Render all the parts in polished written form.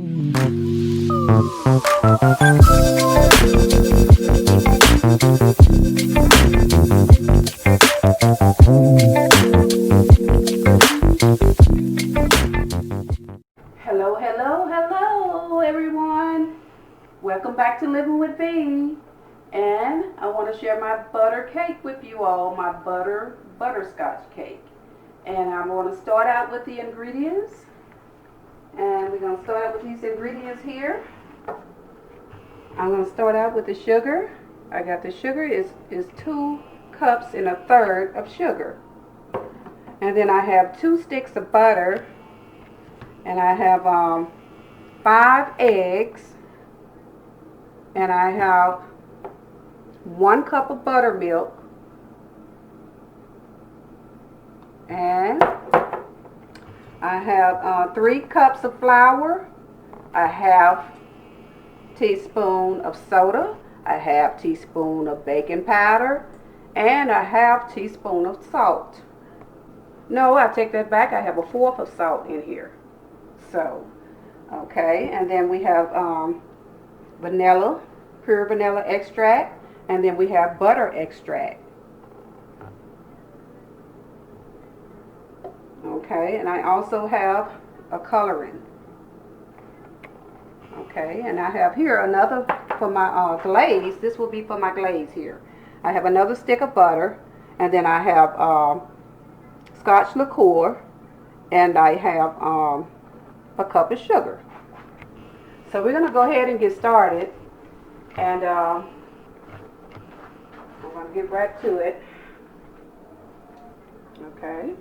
Hello, hello, hello everyone. Welcome back to Living with B. And I want to share my butter cake with you all, my butterscotch cake. And I'm going to start out with the ingredients. And we're going to start out with these ingredients here. I'm going to start out with the sugar. I got the sugar is 2 cups and a third of sugar. And then I have 2 sticks of butter. And I have 5 eggs. And I have 1 cup of buttermilk. And I have 3 cups of flour, a half teaspoon of soda, a half teaspoon of baking powder, and a half teaspoon of salt. No, I take that back. I have a 1/4 of salt in here. So, okay, and then we have vanilla, pure vanilla extract, and then we have butter extract. Okay, and I also have a coloring. Okay, and I have here another for my glaze. This will be for my glaze here. I have another stick of butter, and then I have scotch liqueur, and I have a cup of sugar. So we're going to go ahead and get started, and I'm going to get right to it. Okay.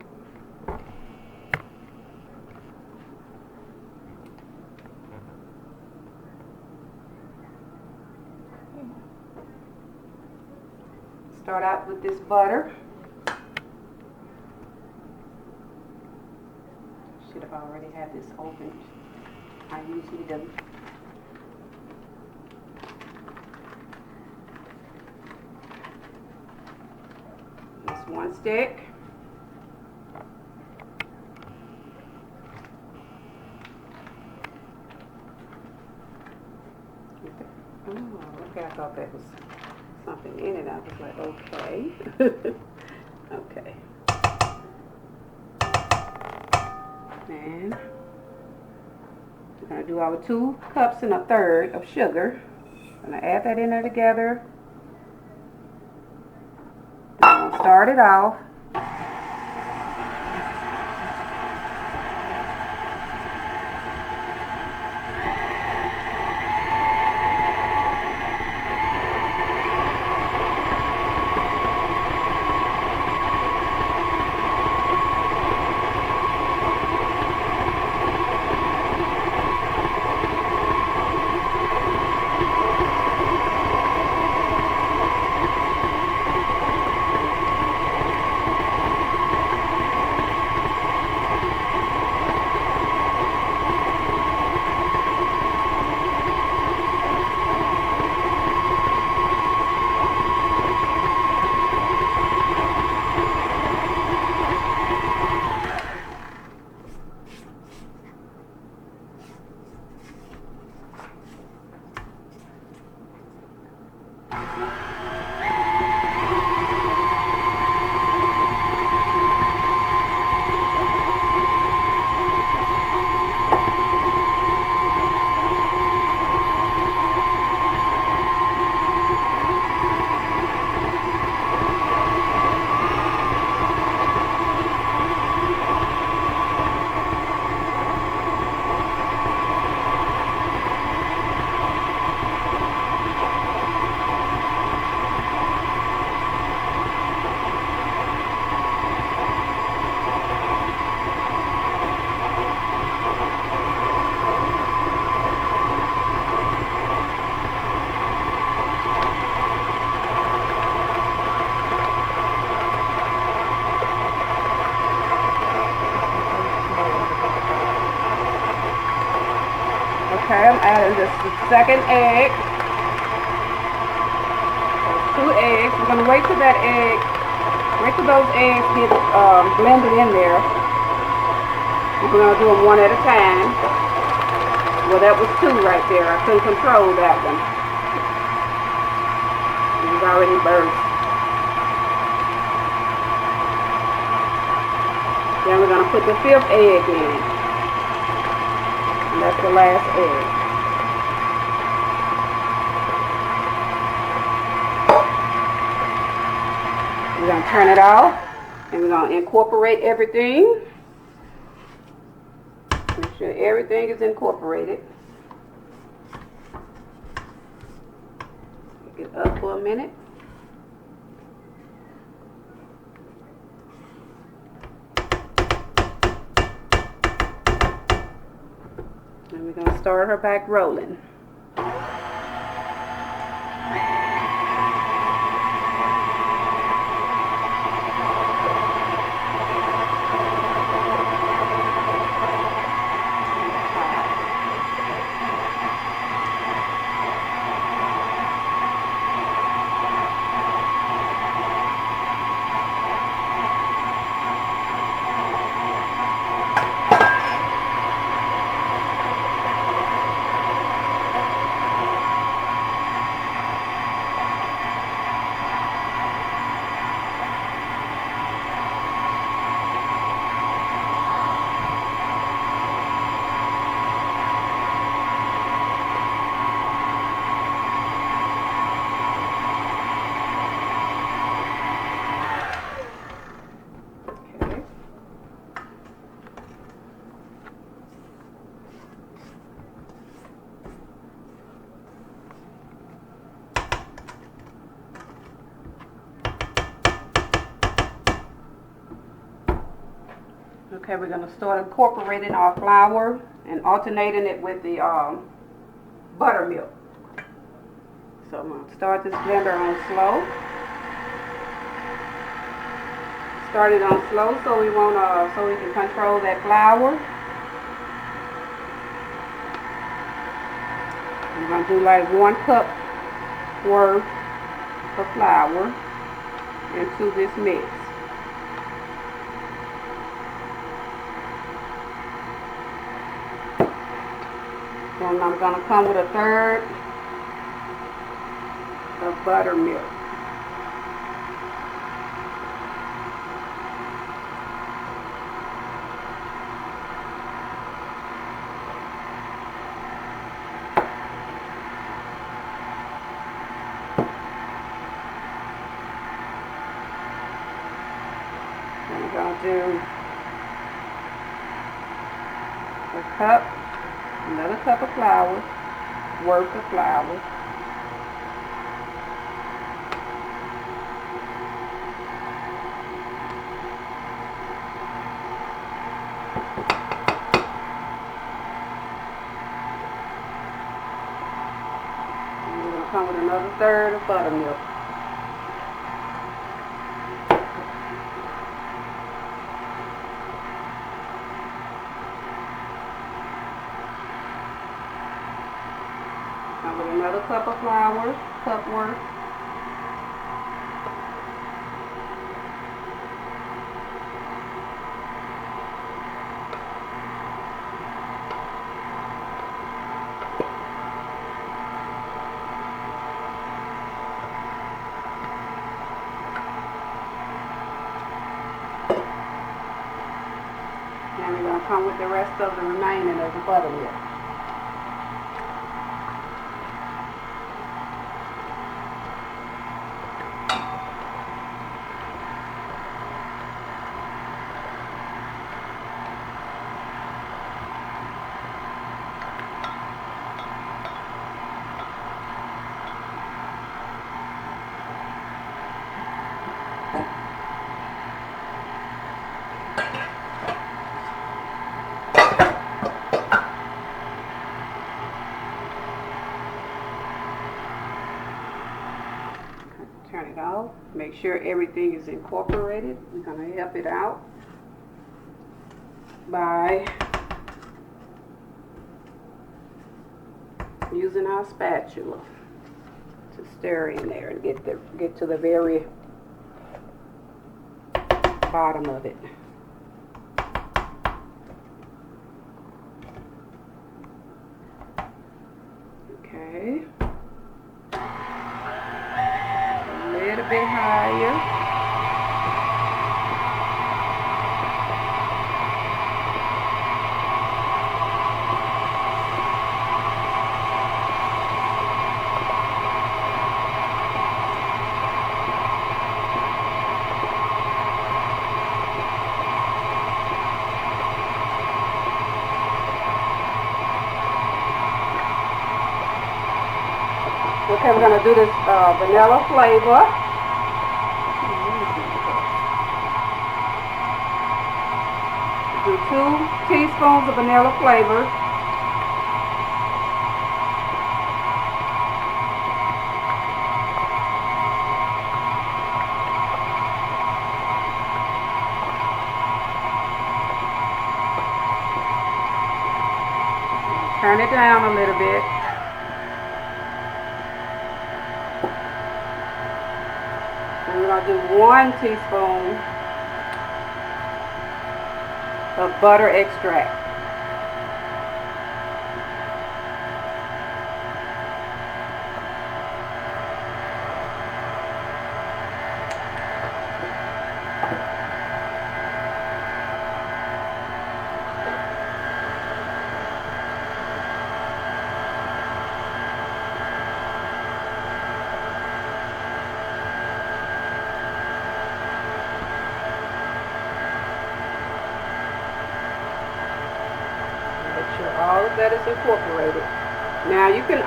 Start out with this butter. Should have already had this open. I usually do. Just 1 stick. Oh, okay, I thought that was something in it. I was like, okay. Okay. And we're going to do our 2 cups and a third of sugar. I'm going to add that in there together. I'm going to start it off. Okay, I'm adding this second egg. 2 eggs. We're going to wait till those eggs get blended in there. We're going to do them one at a time. Well, that was 2 right there. I couldn't control that one. It was already burst. Then we're going to put the 5th egg in. And that's the last egg. We're going to turn it off. And we're going to incorporate everything. Make sure everything is incorporated. Pick it up for a minute. And we're going to start her back rolling. Okay, we're going to start incorporating our flour and alternating it with the buttermilk. So I'm going to start this blender on slow. Start it on slow so we won't, so we can control that flour. I'm going to do like 1 cup worth of flour into this mix. And I'm going to come with 1/3 of buttermilk. I'm going to do a cup. Another cup of flour, worth of flour. And we're going to come with another 1/3 of buttermilk. With another cup of flour, cup worth. And we're going to come with the rest of the remaining of the buttermilk. Turn it off. Make sure everything is incorporated. We're going to help it out by using our spatula to stir in there and get to the very bottom of it. Okay. A little bit higher. Okay, we're going to do this vanilla flavor. Do 2 teaspoons of vanilla flavor. Turn it down a little bit. And we're going to do 1 teaspoon of butter extract. All of that is incorporated. Now you can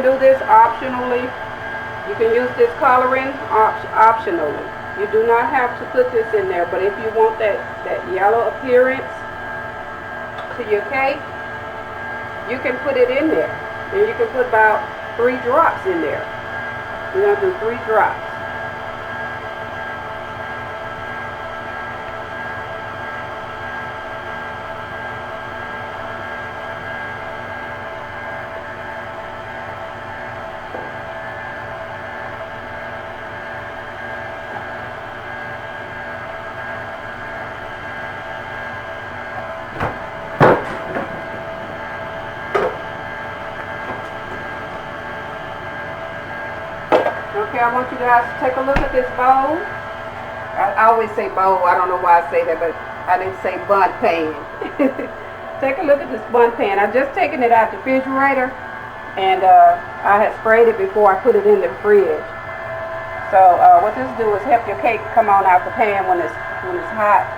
do this optionally. You can use this coloring optionally. You do not have to put this in there, but if you want that yellow appearance to your cake, you can put it in there. And you can put about 3 drops in there. We're going to do 3 drops. Okay, I want you guys to take a look at this bowl. I always say bowl. I don't know why I say that, but I didn't say bun pan. Take a look at this bun pan. I've just taken it out the refrigerator, and I had sprayed it before I put it in the fridge. So what this do is help your cake come on out the pan when it's hot,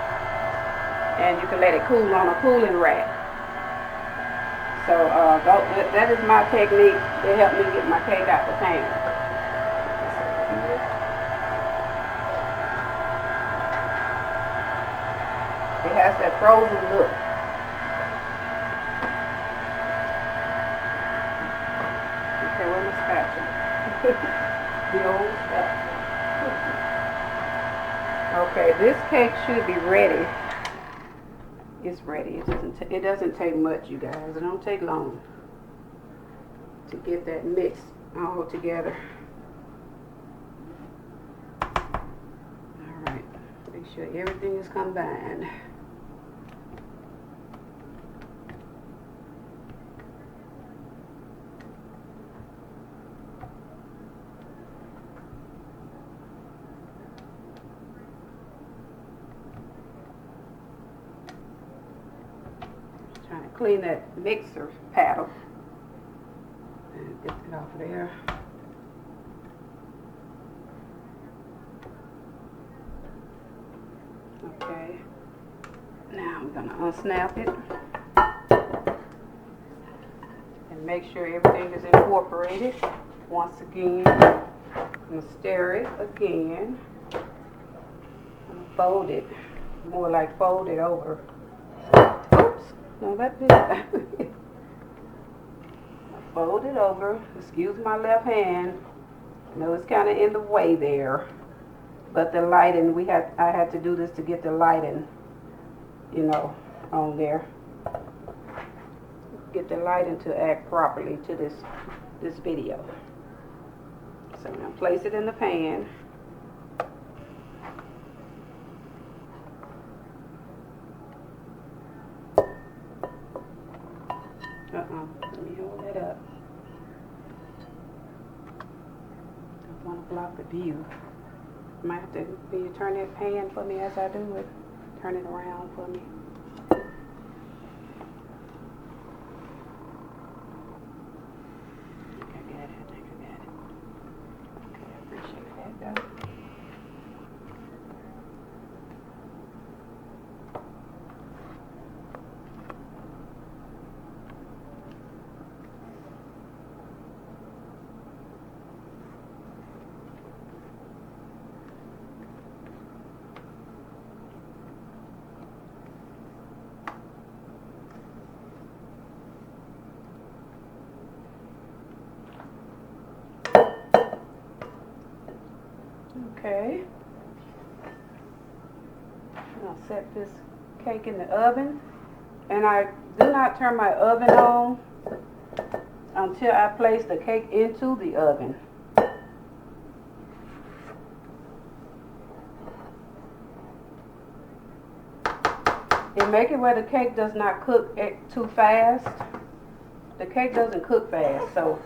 and you can let it cool on a cooling rack. So that is my technique to help me get my cake out the pan. It has that frozen look. Okay, where's my spatula? The old spatula. Okay, this cake should be ready. It's ready. It doesn't take much, you guys. It don't take long to get that mix all together. All right, make sure everything is combined. Trying to clean that mixer paddle and get it off of there. Okay, now I'm going to unsnap it and make sure everything is incorporated. Once again, I'm going to stir it again. I'm going to fold it, more like fold it over. Oops, no, that didn't. Fold it over. Excuse my left hand. I know it's kind of in the way there. But the lighting, I had to do this to get the lighting, you know, on there. Get the lighting to act properly to this video. So I'm going to place it in the pan. Let me hold that up. block the view. Might have to be turn that pan for me as I do it. Turn it around for me. I think I got it. Okay, I appreciate that though. Okay, I'll set this cake in the oven, and I do not turn my oven on until I place the cake into the oven. And make it where the cake does not cook too fast. The cake doesn't cook fast, so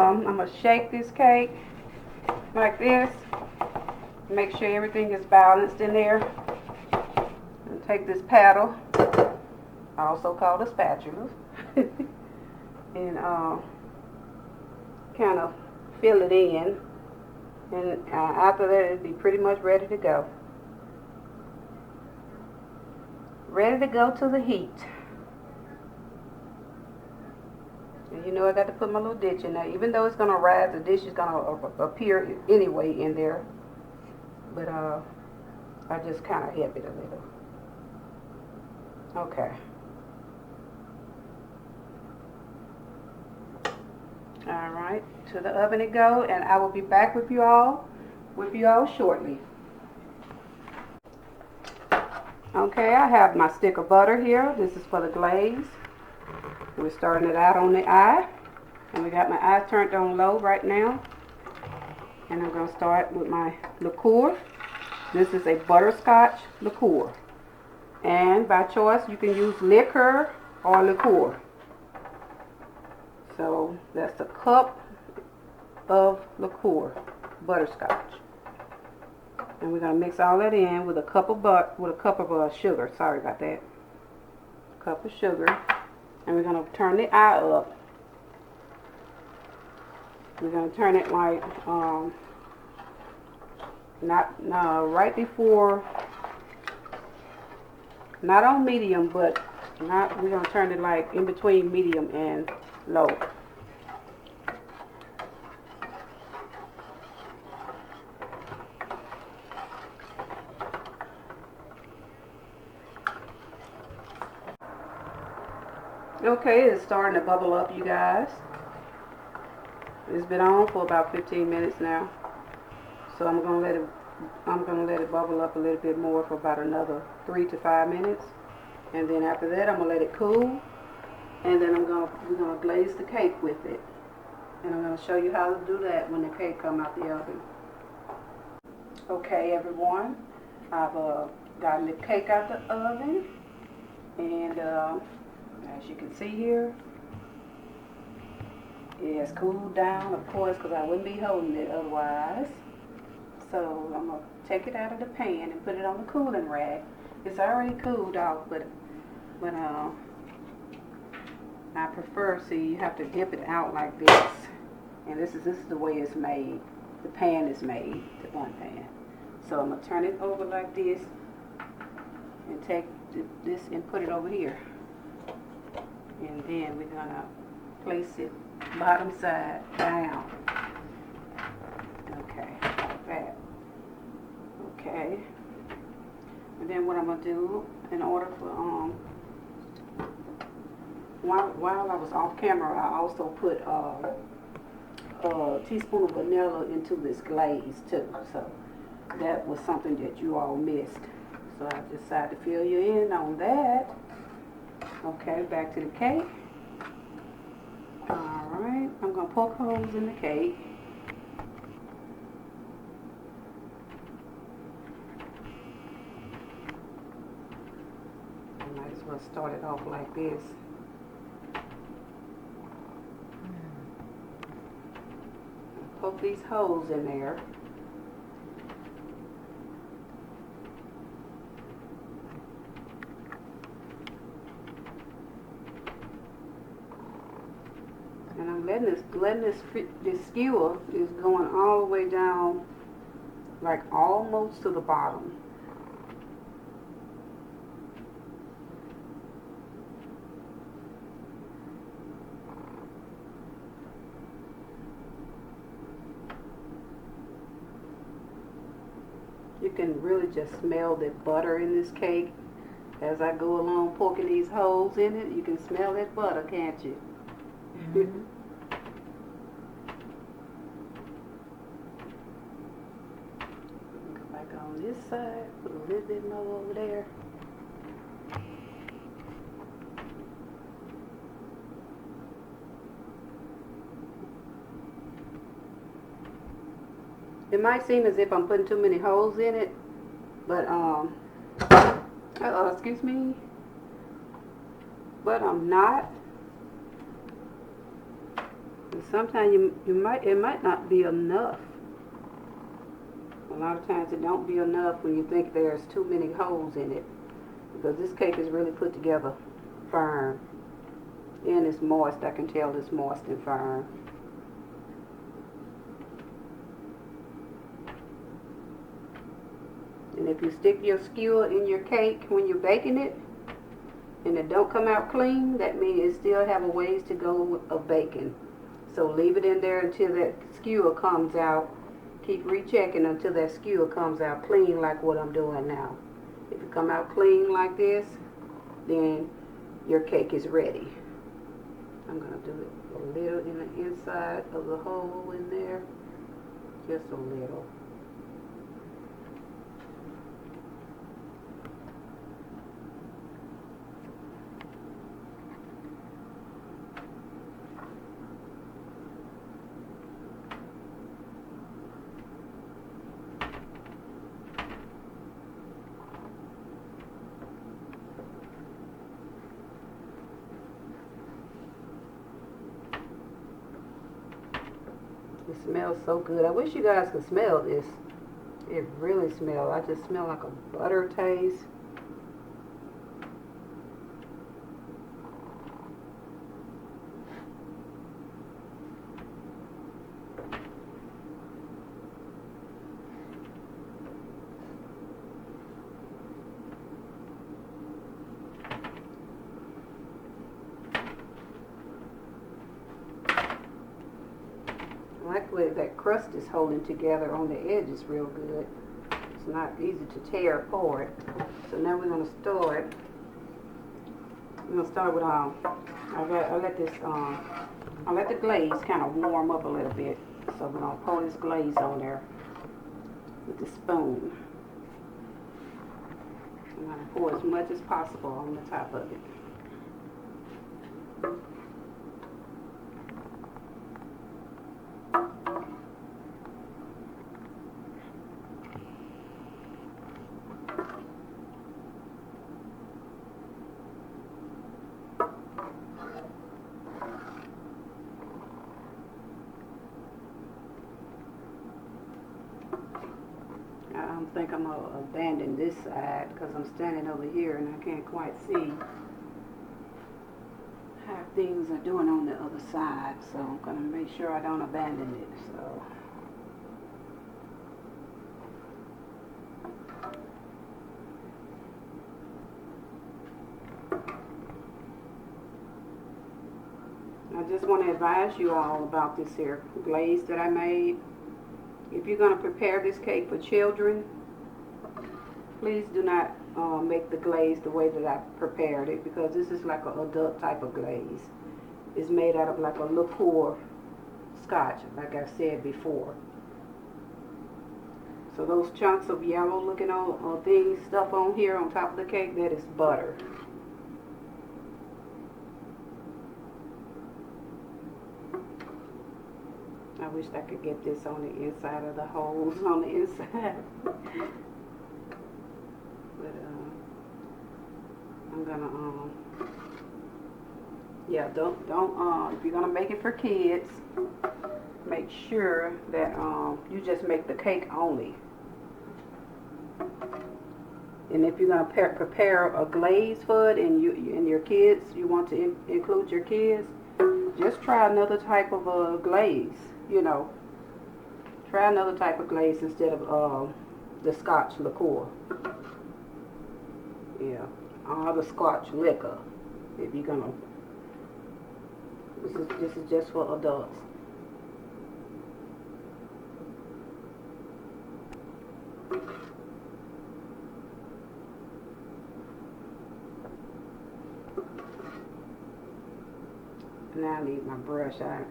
I'm going to shake this cake like this. Make sure everything is balanced in there. And take this paddle, also called a spatula, and kind of fill it in. And after that, it'll be pretty much ready to go. Ready to go to the heat. And you know I got to put my little ditch in there. Even though it's going to rise, the dish is going to appear anyway in there. But I just kind of help it a little. Okay. Alright, to the oven it go, and I will be back with you all shortly. Okay, I have my stick of butter here. This is for the glaze. We're starting it out on the eye, and we got my eye turned on low right now. And I'm going to start with my liqueur. This is a butterscotch liqueur. And by choice, you can use liquor or liqueur. So that's a cup of liqueur, butterscotch. And we're going to mix all that in with a cup of sugar. Sorry about that. Cup of sugar. And we're going to turn the eye up. We're going to turn it like, right before, not on medium, but we're going to turn it like in between medium and low. Okay, it's starting to bubble up, you guys. It's been on for about 15 minutes now. So I'm gonna let it bubble up a little bit more for about another 3 to 5 minutes. And then after that, I'm gonna let it cool. And then we're gonna glaze the cake with it. And I'm gonna show you how to do that when the cake come out the oven. Okay, everyone, I've gotten the cake out the oven, and as you can see here, it has cooled down, of course, because I wouldn't be holding it otherwise. So I'm going to take it out of the pan and put it on the cooling rack. It's already cooled off, but I prefer, see, you have to dip it out like this. And this is the way it's made. The pan is made, the bun pan. So I'm going to turn it over like this and take this and put it over here. And then we're going to place it bottom side down. Okay, like that. Okay. And then what I'm going to do, in order for, while I was off camera, I also put a teaspoon of vanilla into this glaze too. So that was something that you all missed. So I decided to fill you in on that. Okay, back to the cake. Alright, I'm going to poke holes in the cake. I might as We'll start it off like this. Poke these holes in there. And I'm letting this skewer is going all the way down, like almost to the bottom. You can really just smell the butter in this cake as I go along poking these holes in it. You can smell that butter, can't you? Mm-hmm. Go back on this side, put a little bit more over there. It might seem as if I'm putting too many holes in it, but excuse me, but I'm not. And sometimes it might not be enough. A lot of times it don't be enough when you think there's too many holes in it, because this cake is really put together firm, and it's moist. I can tell it's moist and firm. And if you stick your skewer in your cake when you're baking it, and it don't come out clean, that means it still have a ways to go of baking. So leave it in there until that skewer comes out. Keep rechecking until that skewer comes out clean like what I'm doing now. If it come out clean like this, then your cake is ready. I'm going to do it a little in the inside of the hole in there. Just a little. It smells so good. I wish you guys could smell this. It really smells. I just smell like a butter taste. I like the way that crust is holding together on the edges real good. It's not easy to tear apart. So now we're going to start. We're going to start with I let the glaze kind of warm up a little bit. So we're going to pour this glaze on there with the spoon. I'm going to pour as much as possible on the top of it. I think I'm going to abandon this side because I'm standing over here and I can't quite see how things are doing on the other side. So I'm going to make sure I don't abandon it. So. I just want to advise you all about this here glaze that I made. If you're going to prepare this cake for children, please do not make the glaze the way that I prepared it, because this is like an adult type of glaze. It's made out of like a liqueur scotch, like I said before. So those chunks of yellow looking on things, stuff on here on top of the cake, that is butter. I wish I could get this on the inside of the holes on the inside. But I'm going gonna yeah, don't if you're gonna make it for kids, make sure that you just make the cake only. And if you're gonna prepare a glaze for it, and your kids, you want to include your kids, just try another type of glaze. You know, try another type of glaze instead of the scotch liqueur. Yeah, all the scotch liquor. If you're gonna, this is just for adults. Now I need my brush. I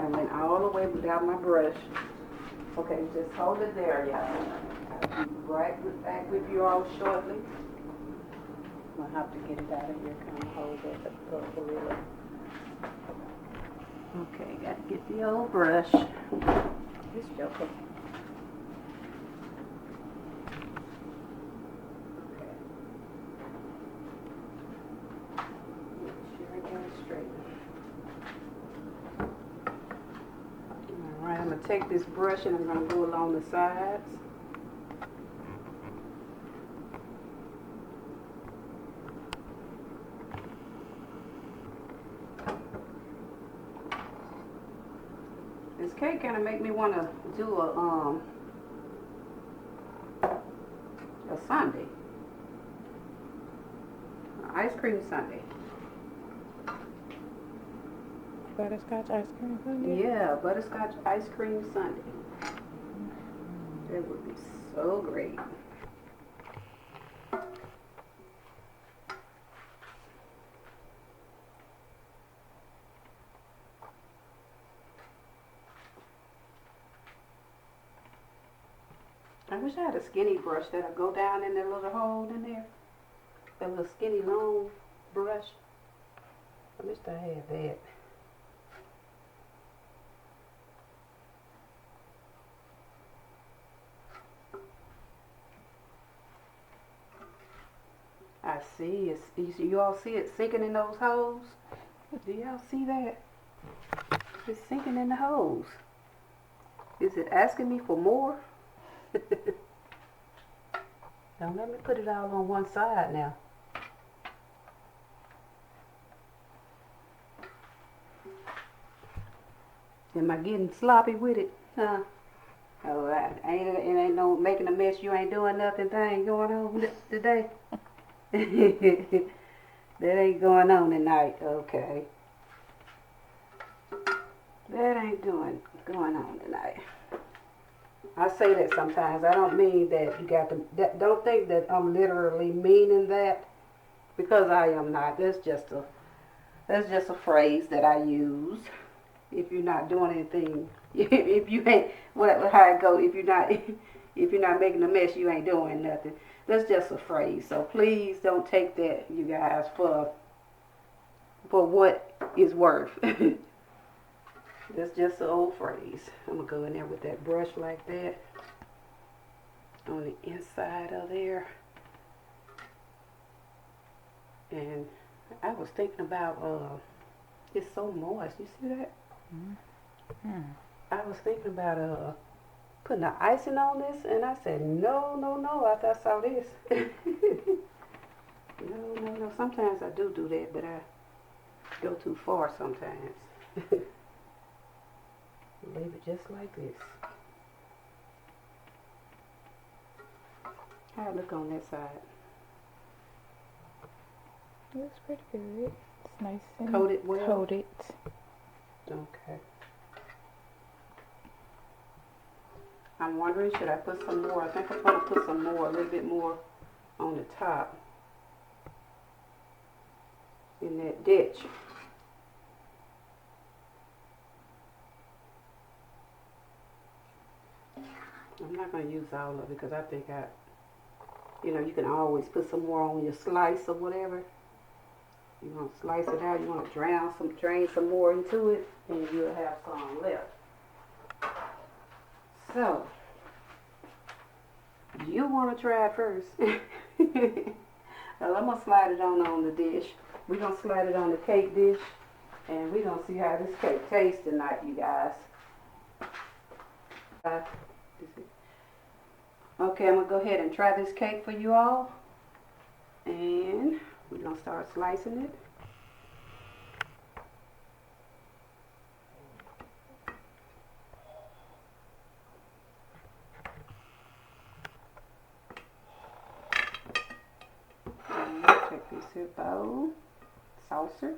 went all the way without my brush. Okay, just hold it there, y'all. I'll be right back with you all shortly. I'm gonna have to get it out of here. Kind of hold it up a little. Okay, gotta get the old brush. This joker. Okay. Make sure I got it straight. Alright, I'm going to take this brush and I'm going to go along the sides. This cake kind of make me want to do a sundae. An ice cream sundae. Butterscotch ice cream sundae? Yeah, butterscotch ice cream sundae. That would be so great. I wish I had a skinny brush that'll go down in that little hole in there. That little skinny long brush. I wish I had that. I see it. You all see it sinking in those holes? Do y'all see that? It's sinking in the holes. Is it asking me for more? Don't let me put it all on one side now. Am I getting sloppy with it? Huh? Oh, it ain't no making a mess. You ain't doing nothing thing going on today. That ain't going on tonight. Okay. That ain't going on tonight. I say that sometimes. I don't mean that you got to. Don't think that I'm literally meaning that, because I am not. That's just a phrase that I use. If you're not doing anything, if you ain't, how it go? If you're not making a mess, you ain't doing nothing. That's just a phrase. So please don't take that, you guys, for what it's worth. That's just an old phrase. I'm going to go in there with that brush like that on the inside of there. And I was thinking about, it's so moist. You see that? Mm-hmm. I was thinking about putting the icing on this, and I said, no, after I saw this. No. Sometimes I do that, but I go too far sometimes. Leave it just like this. How it look on that side? It looks pretty good. It's nice and coated well. Coated. Okay. I'm wondering, should I put some more? I think I'm going to put some more, a little bit more on the top in that ditch. I'm not going to use all of it because I think you can always put some more on your slice or whatever. You want to slice it out, you want to drain some more into it, and you'll have some left. So, you want to try it first. Well, I'm gonna slide it on the dish. We're gonna slide it on the cake dish, and we're gonna see how this cake tastes tonight, you guys. Okay, I'm gonna go ahead and try this cake for you all, and we're gonna start slicing it. And take this here bowl, saucer.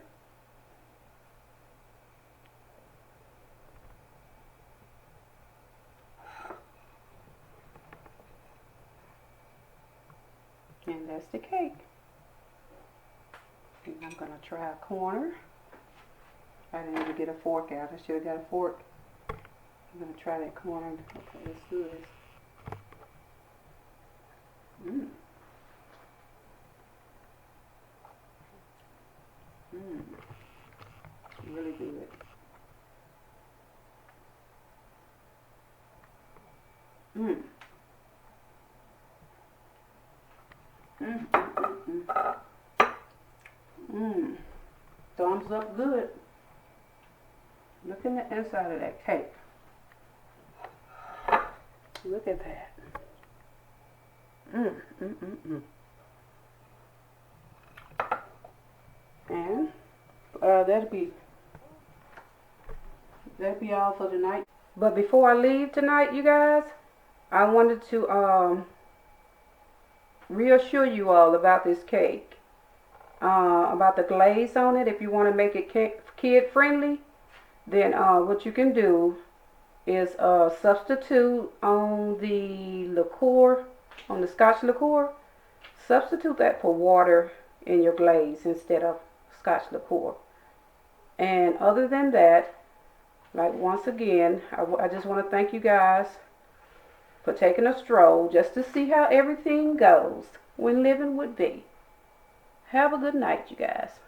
And that's the cake. And I'm gonna try a corner. I didn't even get a fork out. I should have got a fork. I'm gonna try that corner. Okay, let's do this. Mmm. Mmm. Really good. Mmm. Mmm. Mmm. Mmm. Thumbs up good. Look in the inside of that cake. Look at that. Mmm. Mmm. Mmm. Mmm. And that'll be all for tonight. But before I leave tonight, you guys, I wanted to reassure you all about this cake. About the glaze on it. If you want to make it kid friendly, then what you can do is substitute on the liqueur, on the scotch liqueur, substitute that for water in your glaze instead of scotch liqueur. And other than that, like once again, I just want to thank you guys for taking a stroll just to see how everything goes when living with V. Have a good night, you guys.